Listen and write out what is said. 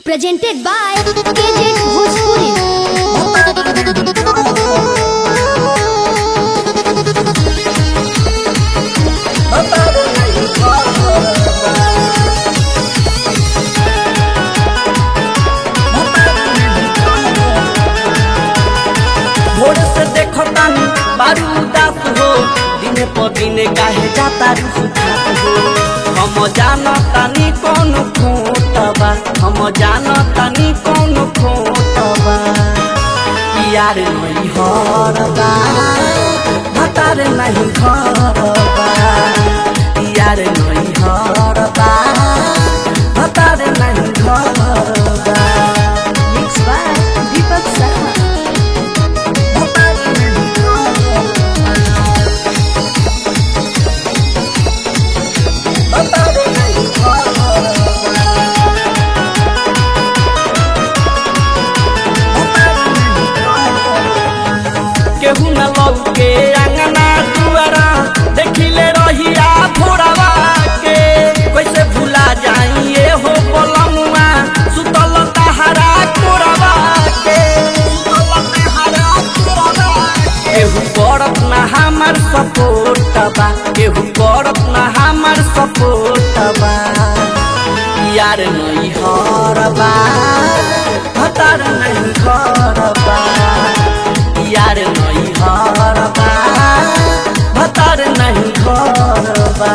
Presented by KJ Bhojpuri। भोर से देखो तानी बारू उदास हो, दिने पर दिने काहे जाता रुसुखात हो। हम जानो तानी कौन खोटबा, हम जानो तानी कौन खोटबा। यार नहीं हरबा, भतार नहीं घरबा। यार नहीं हरबा, भतार नहीं घरबा। Mixed by Deepak Sarma। केहू न लौके अंगना दुआरा, देखिले रहिया भोरवा के। कैसे भुला जाइए हो बोलमुआ, सुतल तहरा कोरवा के। केहू करत ना हमार सपोर्टबा, केहू करत ना हमार सपोर्टबा। यार नहीं हरबा, भतार नहीं घरबा। यार नहीं हरबा, भतार नहीं घरबा।